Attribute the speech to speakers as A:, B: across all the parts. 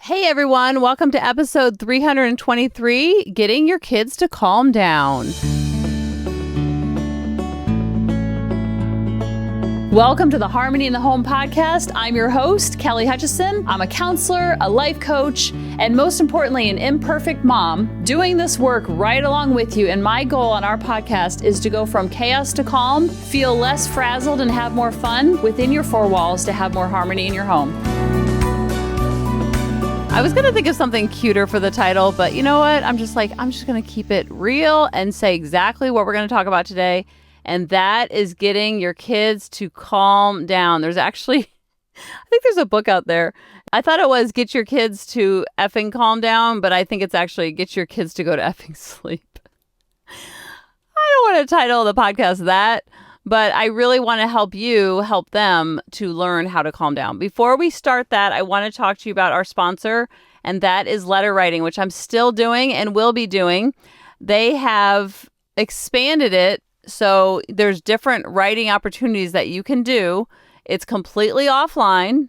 A: Hey everyone, welcome to episode 323, Getting Your Kids to Calm Down. Welcome to the Harmony in the Home podcast. I'm your host, Kelly Hutchison. I'm a counselor, a life coach, and most importantly, an imperfect mom doing this work right along with you. And my goal on our podcast is to go from chaos to calm, feel less frazzled, and have more fun within your four walls to have more harmony in your home. I was going to think of something cuter for the title, but you know what? I'm just going to keep it real and say exactly what we're going to talk about today. And that is getting your kids to calm down. There's actually, I think there's a book out there. I thought it was Get Your Kids to Effing Calm Down, but I think it's actually Get Your Kids to Go to Effing Sleep. I don't want to title the podcast that, but I really want to help them to learn how to calm down. Before we start that, I want to talk to you about our sponsor, and that is letter writing, which I'm still doing and will be doing. They have expanded it, so there's different writing opportunities that you can do. It's completely offline.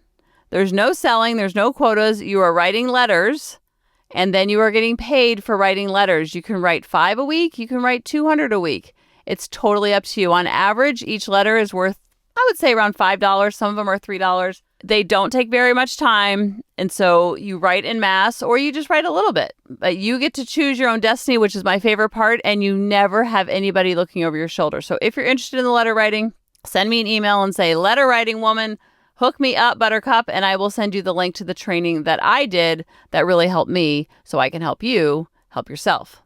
A: There's no selling. There's no quotas. You are writing letters, and then you are getting paid for writing letters. You can write 5 a week. You can write 200 a week. It's totally up to you. On average, each letter is worth, I would say, around $5. Some of them are $3. They don't take very much time. And so you write en masse or you just write a little bit. But you get to choose your own destiny, which is my favorite part. And you never have anybody looking over your shoulder. So if you're interested in the letter writing, send me an email and say, letter writing woman, hook me up, Buttercup. And I will send you the link to the training that I did that really helped me so I can help you help yourself.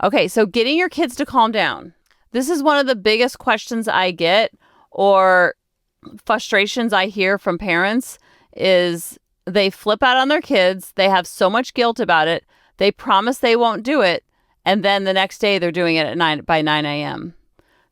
A: Okay, so getting your kids to calm down. This is one of the biggest questions I get or frustrations I hear from parents is they flip out on their kids. They have so much guilt about it. They promise they won't do it. And then the next day they're doing it at by 9 a.m.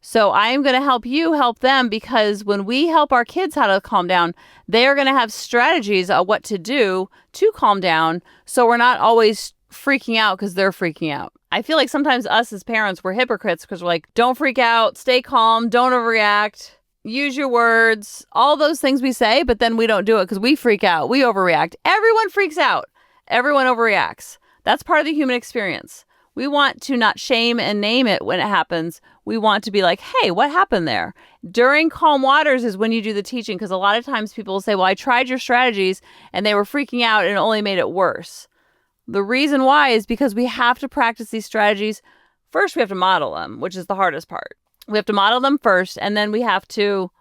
A: So I am going to help you help them because when we help our kids how to calm down, they are going to have strategies of what to do to calm down. So we're not always freaking out because they're freaking out. I feel like sometimes us as parents, we're hypocrites because we're like, don't freak out, stay calm, don't overreact, use your words, all those things we say, but then we don't do it because we freak out, we overreact. Everyone freaks out. Everyone overreacts. That's part of the human experience. We want to not shame and name it when it happens. We want to be like, hey, what happened there? During calm waters is when you do the teaching because a lot of times people will say, well, I tried your strategies and they were freaking out and it only made it worse. The reason why is because we have to practice these strategies. First, we have to model them, which is the hardest part. We have to model them first, and then we have to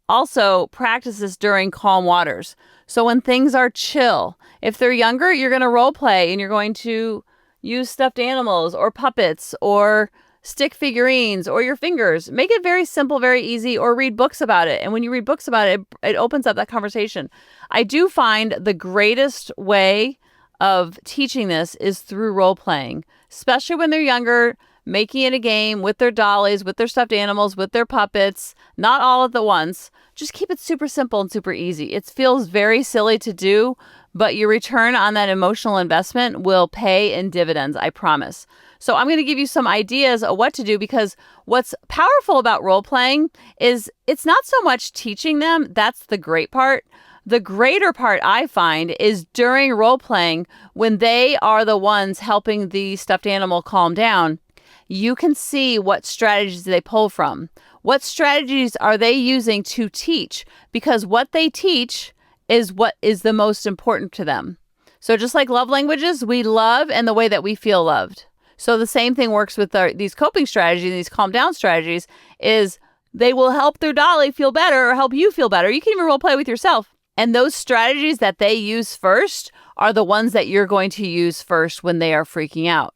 A: also practice this during calm waters. So when things are chill, if they're younger, you're going to role play and you're going to use stuffed animals or puppets or stick figurines or your fingers. Make it very simple, very easy, or read books about it. And when you read books about it, it opens up that conversation. I do find the greatest way of teaching this is through role playing, especially when they're younger, making it a game with their dollies, with their stuffed animals, with their puppets, not all at the once. Just keep it super simple and super easy. It feels very silly to do, but your return on that emotional investment will pay in dividends, I promise. So I'm going to give you some ideas of what to do because what's powerful about role playing is it's not so much teaching them. That's the great part. The greater part I find is during role playing, when they are the ones helping the stuffed animal calm down, you can see what strategies they pull from. What strategies are they using to teach? Because what they teach is what is the most important to them. So just like love languages, we love and the way that we feel loved. So the same thing works with these coping strategies, these calm down strategies, is they will help their dolly feel better or help you feel better. You can even role play with yourself. And those strategies that they use first are the ones that you're going to use first when they are freaking out.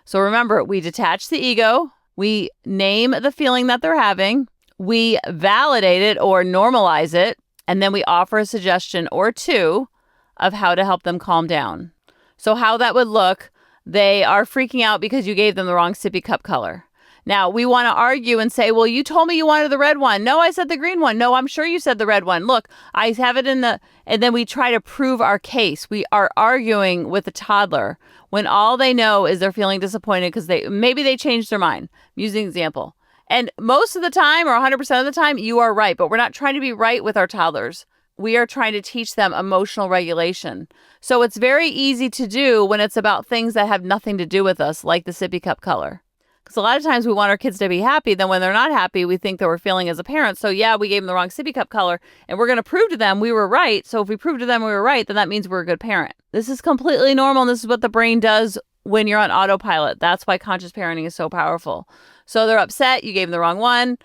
A: So remember, we detach the ego, we name the feeling that they're having, we validate it or normalize it, and then we offer a suggestion or two of how to help them calm down. So how that would look, they are freaking out because you gave them the wrong sippy cup color. Now, we want to argue and say, well, you told me you wanted the red one. No, I said the green one. No, I'm sure you said the red one. Look, I have it in the... And then we try to prove our case. We are arguing with a toddler when all they know is they're feeling disappointed because maybe they changed their mind. I'm using an example. And most of the time, or 100% of the time, you are right. But we're not trying to be right with our toddlers. we are trying to teach them emotional regulation. So it's very easy to do when it's about things that have nothing to do with us, like the sippy cup color. Because a lot of times we want our kids to be happy. Then when they're not happy, we think that we're failing as a parent. So yeah, we gave them the wrong sippy cup color and we're going to prove to them we were right. So if we prove to them we were right, then that means we're a good parent. This is completely normal. And this is what the brain does when you're on autopilot. That's why conscious parenting is so powerful. So they're upset. You gave them the wrong one.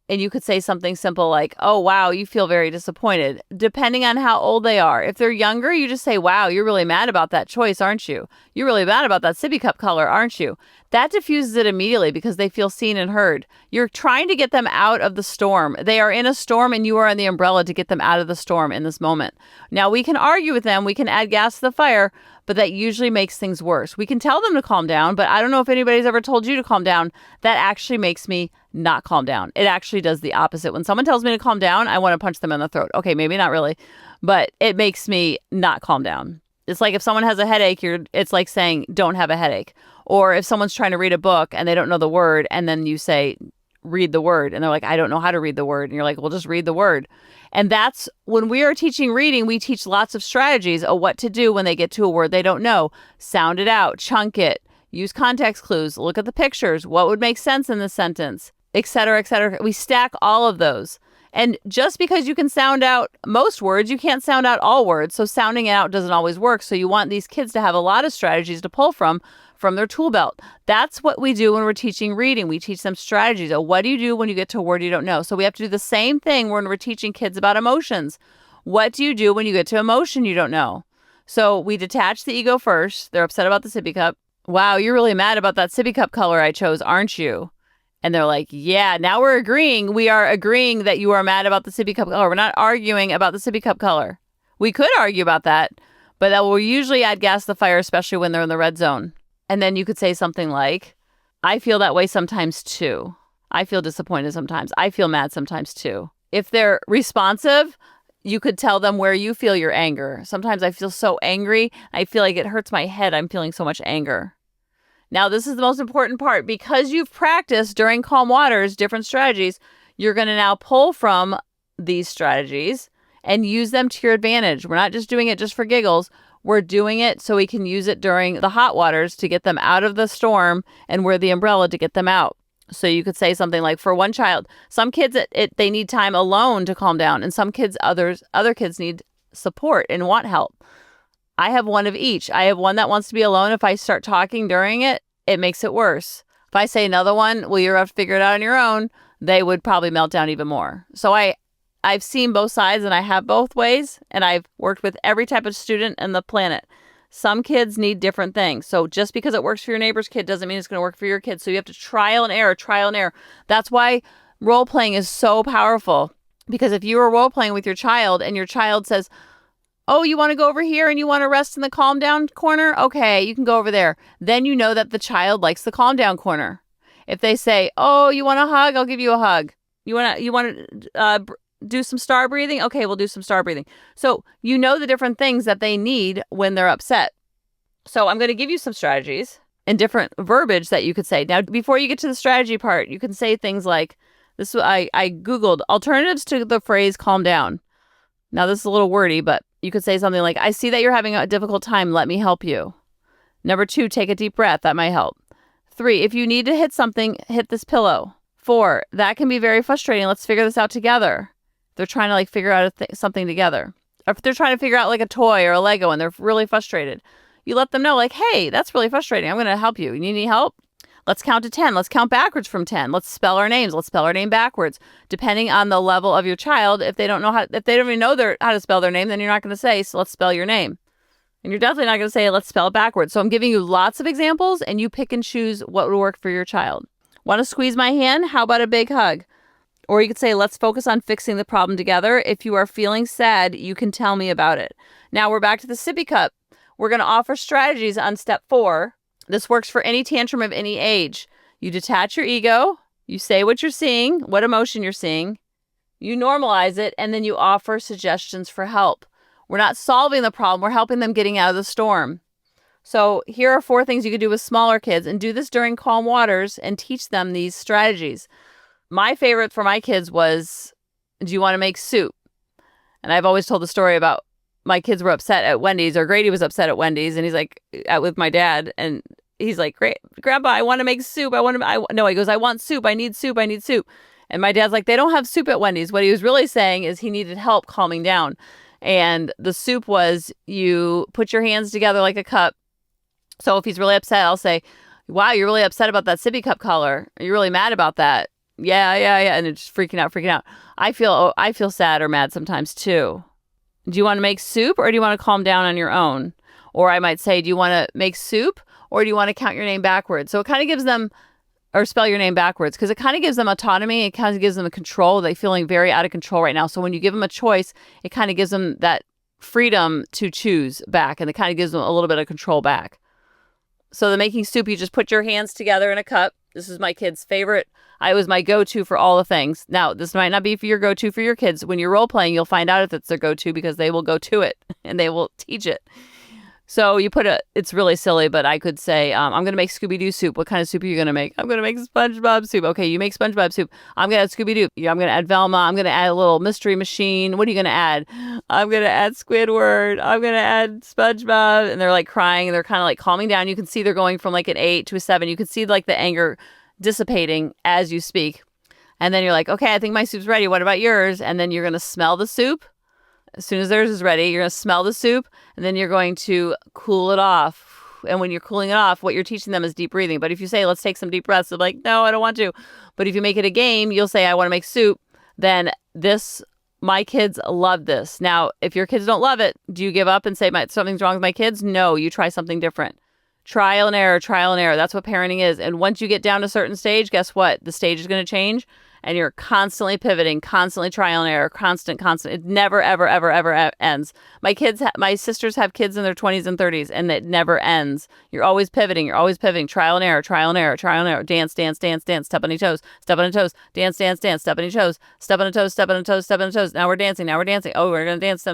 A: And you could say something simple like, oh, wow, you feel very disappointed, depending on how old they are. If they're younger, you just say, wow, you're really mad about that choice, aren't you? You're really mad about that sippy cup color, aren't you? That diffuses it immediately because they feel seen and heard. You're trying to get them out of the storm. They are in a storm and you are in the umbrella to get them out of the storm in this moment. Now, we can argue with them. We can add gas to the fire, but that usually makes things worse. We can tell them to calm down, but I don't know if anybody's ever told you to calm down. That actually makes me not calm down. It actually does the opposite. When someone tells me to calm down, I want to punch them in the throat. Okay, maybe not really, but it makes me not calm down. It's like if someone has a headache, it's like saying, don't have a headache. Or if someone's trying to read a book and they don't know the word, and then you say, read the word. And they're like, I don't know how to read the word. And you're like, well, just read the word. And that's when we are teaching reading, we teach lots of strategies of what to do when they get to a word they don't know. Sound it out, chunk it, use context clues, look at the pictures, what would make sense in the sentence, et cetera, et cetera. We stack all of those. And just because you can sound out most words, you can't sound out all words. So sounding it out doesn't always work. So you want these kids to have a lot of strategies to pull from their tool belt. That's what we do when we're teaching reading. We teach them strategies. Oh, what do you do when you get to a word you don't know? So we have to do the same thing when we're teaching kids about emotions. What do you do when you get to emotion you don't know? So we detach the ego first. They're upset about the sippy cup. Wow, you're really mad about that sippy cup color I chose, aren't you? And they're like, yeah, now we're agreeing. We are agreeing that you are mad about the sippy cup color. We're not arguing about the sippy cup color. We could argue about that, but that will usually add gas to the fire, especially when they're in the red zone. And then you could say something like, I feel that way sometimes too. I feel disappointed sometimes. I feel mad sometimes too. If they're responsive, you could tell them where you feel your anger. Sometimes I feel so angry. I feel like it hurts my head. I'm feeling so much anger. Now, this is the most important part. Because you've practiced during calm waters, different strategies, you're going to now pull from these strategies and use them to your advantage. We're not just doing it just for giggles. We're doing it so we can use it during the hot waters to get them out of the storm, and we're the umbrella to get them out. So you could say something like, for one child, some kids, they need time alone to calm down. And some kids, other kids need support and want help. I have one of each. I have one that wants to be alone. If I start talking during it, it makes it worse. If I say another one, well, you have to figure it out on your own, they would probably melt down even more. So I've seen both sides and I have both ways, and I've worked with every type of student on the planet. Some kids need different things. So just because it works for your neighbor's kid doesn't mean it's going to work for your kid. So you have to trial and error. That's why role playing is so powerful, because if you are role playing with your child and your child says, oh, you want to go over here and you want to rest in the calm down corner? Okay, you can go over there. Then you know that the child likes the calm down corner. If they say, oh, you want a hug? I'll give you a hug. You want to do some star breathing? Okay, we'll do some star breathing. So you know the different things that they need when they're upset. So I'm going to give you some strategies and different verbiage that you could say. Now, before you get to the strategy part, you can say things like, I Googled alternatives to the phrase calm down. Now, this is a little wordy, but you could say something like, I see that you're having a difficult time. Let me help you. Number 2, take a deep breath. That might help. 3, if you need to hit something, hit this pillow. 4, that can be very frustrating. Let's figure this out together. They're trying to figure out something together. Or if they're trying to figure out a toy or a Lego and they're really frustrated, you let them know hey, that's really frustrating. I'm going to help you. You need any help? Let's count to 10. Let's count backwards from 10. Let's spell our names. Let's spell our name backwards. Depending on the level of your child, if they don't even know how to spell their name, then you're not going to say, so let's spell your name. And you're definitely not going to say, let's spell it backwards. So I'm giving you lots of examples and you pick and choose what would work for your child. Want to squeeze my hand? How about a big hug? Or you could say, let's focus on fixing the problem together. If you are feeling sad, you can tell me about it. Now we're back to the sippy cup. We're going to offer strategies on step 4. This works for any tantrum of any age. You detach your ego. You say what you're seeing, what emotion you're seeing. You normalize it, and then you offer suggestions for help. We're not solving the problem. We're helping them getting out of the storm. So here are 4 things you could do with smaller kids, and do this during calm waters and teach them these strategies. My favorite for my kids was, do you want to make soup? And I've always told the story about my kids were upset at Wendy's, or Grady was upset at Wendy's, and he's like, with my dad, and he's like, "Great, Grandpa, I want to make soup. No, he goes, I want soup. I need soup. I need soup." And my dad's like, "They don't have soup at Wendy's." What he was really saying is he needed help calming down. And the soup was, you put your hands together like a cup. So if he's really upset, I'll say, "Wow, you're really upset about that sippy cup color. Are you really mad about that?" Yeah. And it's just freaking out. I feel sad or mad sometimes too. Do you want to make soup, or do you want to calm down on your own? Or I might say, do you want to make soup, or do you want to count your name backwards? So it kind of gives them, or spell your name backwards, because it kind of gives them autonomy. It kind of gives them a control. They're feeling very out of control right now. So when you give them a choice, it kind of gives them that freedom to choose back, and it kind of gives them a little bit of control back. So the making soup, you just put your hands together in a cup. This is my kid's favorite. It was my go-to for all the things. Now, this might not be for your go-to for your kids. When you're role-playing, you'll find out if it's their go-to, because they will go to it and they will teach it. So you it's really silly, but I could say, I'm going to make Scooby-Doo soup. What kind of soup are you going to make? I'm going to make SpongeBob soup. Okay, you make SpongeBob soup. I'm going to add Scooby-Doo. Yeah, I'm going to add Velma. I'm going to add a little mystery machine. What are you going to add? I'm going to add Squidward. I'm going to add SpongeBob. And they're like crying, and they're kind of like calming down. You can see they're going from like an 8 to a 7. You can see like the anger dissipating as you speak. And then you're like, okay, I think my soup's ready. What about yours? And then you're going to smell the soup. As soon as theirs is ready, you're going to smell the soup, and then you're going to cool it off. And when you're cooling it off, what you're teaching them is deep breathing. But if you say, let's take some deep breaths, they're like, no, I don't want to. But if you make it a game, you'll say, I want to make soup. Then my kids love this. Now, if your kids don't love it, do you give up and say, something's wrong with my kids? No, you try something different. Trial and error. That's what parenting is. And once you get down to a certain stage, guess what? The stage is going to change. And you're constantly pivoting, constantly trial and error, constant. It never, ever ends. My sisters have kids in their 20s and 30s, and it never ends. You're always pivoting, trial and error, dance, step on your toes, dance, step on your toes, step on the toes. Now we're dancing. Oh, we're going to dance.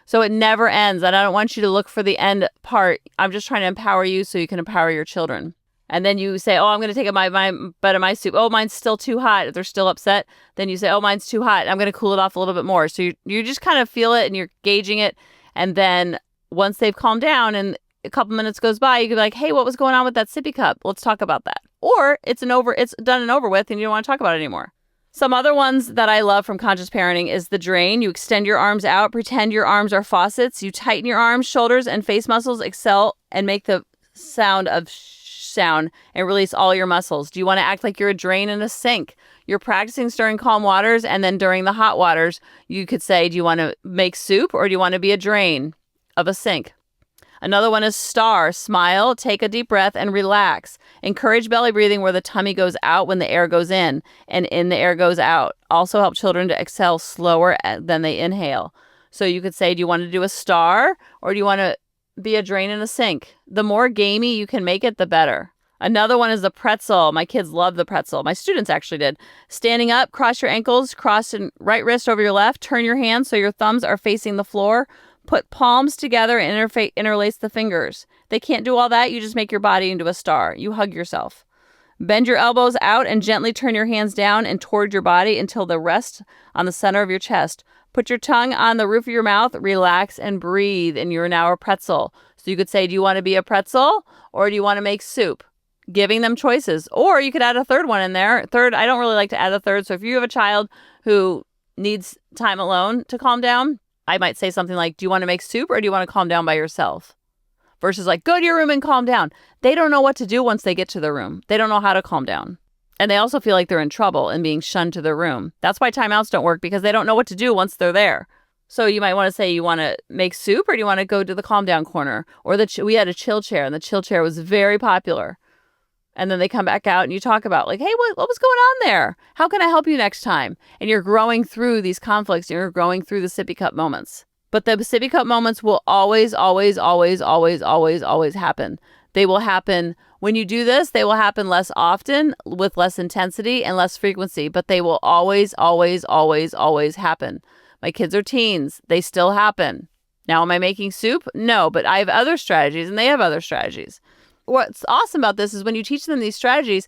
A: So it never ends. And I don't want you to look for the end part. I'm just trying to empower you so you can empower your children. And then you say, oh, I'm going to take my bite of my soup. Oh, mine's still too hot. If they're still upset, then you say, oh, mine's too hot. I'm going to cool it off a little bit more. So you just kind of feel it, and you're gauging it. And then once they've calmed down and a couple minutes goes by, you can be like, hey, what was going on with that sippy cup? Let's talk about that. Or it's done and over with, and you don't want to talk about it anymore. Some other ones that I love from conscious parenting is the drain. You extend your arms out, pretend your arms are faucets. You tighten your arms, shoulders, and face muscles, excel, and make the sound and release all your muscles. Do you want to act like you're a drain in a sink? You're practicing stirring calm waters, and then during the hot waters, you could say, do you want to make soup, or do you want to be a drain of a sink? Another one is star. Smile, take a deep breath, and relax. Encourage belly breathing, where the tummy goes out when the air goes in, and in the air goes out. Also help children to exhale slower than they inhale. So you could say, do you want to do a star, or do you want to be a drain in a sink? The more gamey you can make it, the better. Another one is the pretzel. My kids love the pretzel. My students actually did. Standing up, cross your ankles, cross your right wrist over your left, turn your hands so your thumbs are facing the floor. Put palms together and interlace the fingers. They can't do all that. You just make your body into a star. You hug yourself. Bend your elbows out and gently turn your hands down and toward your body until they rest on the center of your chest. Put your tongue on the roof of your mouth, relax, and breathe, and you're now a pretzel. So you could say, do you want to be a pretzel, or do you want to make soup? Giving them choices. Or you could add a third one in there. Third, I don't really like to add a third. So if you have a child who needs time alone to calm down, I might say something like, do you want to make soup, or do you want to calm down by yourself? Versus like, go to your room and calm down. They don't know what to do once they get to their room. They don't know how to calm down. And they also feel like they're in trouble and being shunned to their room. That's why timeouts don't work, because they don't know what to do once they're there. So you might want to say, you want to make soup, or do you want to go to the calm down corner? Or we had a chill chair, and the chill chair was very popular. And then they come back out and you talk about like, hey, what was going on there? How can I help you next time? And you're growing through these conflicts. You're growing through the sippy cup moments. But the sippy cup moments will always happen. They will happen when you do this. They will happen less often, with less intensity and less frequency, but they will always happen. My kids are teens. They still happen. Now, am I making soup? No, but I have other strategies and they have other strategies. What's awesome about this is when you teach them these strategies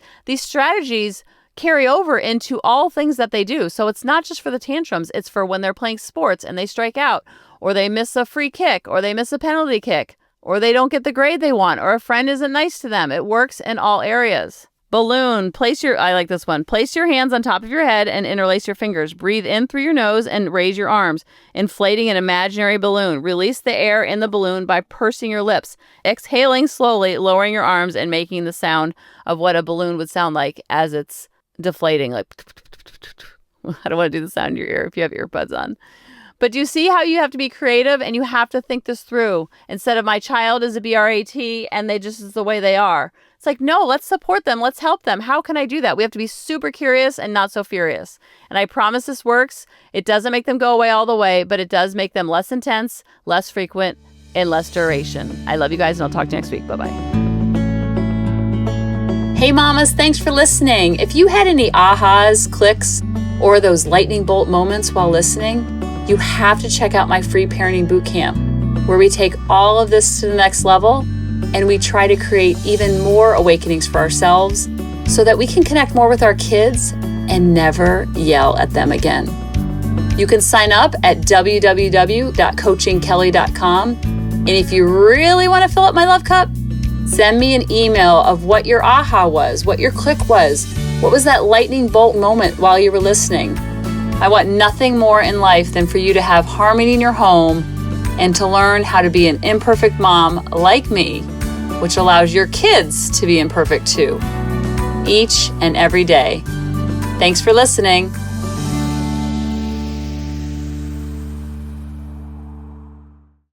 A: carry over into all things that they do. So it's not just for the tantrums. It's for when they're playing sports and they strike out, or they miss a free kick, or they miss a penalty kick, or they don't get the grade they want, or a friend isn't nice to them. It works in all areas. Balloon, I like this one. Place your hands on top of your head and interlace your fingers. Breathe in through your nose and raise your arms, inflating an imaginary balloon. Release the air in the balloon by pursing your lips, exhaling slowly, lowering your arms, and making the sound of what a balloon would sound like as it's deflating. Like, I don't want to do the sound in your ear if you have earbuds on. But do you see how you have to be creative and you have to think this through? Instead of my child is a BRAT and they just is the way they are. It's like, no, let's support them. Let's help them. How can I do that? We have to be super curious and not so furious. And I promise this works. It doesn't make them go away all the way, but it does make them less intense, less frequent, and less duration. I love you guys, and I'll talk to you next week. Bye-bye. Hey, mamas, thanks for listening. If you had any ahas, clicks, or those lightning bolt moments while listening, you have to check out my free parenting bootcamp, where we take all of this to the next level and we try to create even more awakenings for ourselves so that we can connect more with our kids and never yell at them again. You can sign up at www.coachingkelly.com. And if you really want to fill up my love cup, send me an email of what your aha was, what your click was, what was that lightning bolt moment while you were listening. I want nothing more in life than for you to have harmony in your home and to learn how to be an imperfect mom like me, which allows your kids to be imperfect too, each and every day. Thanks for listening.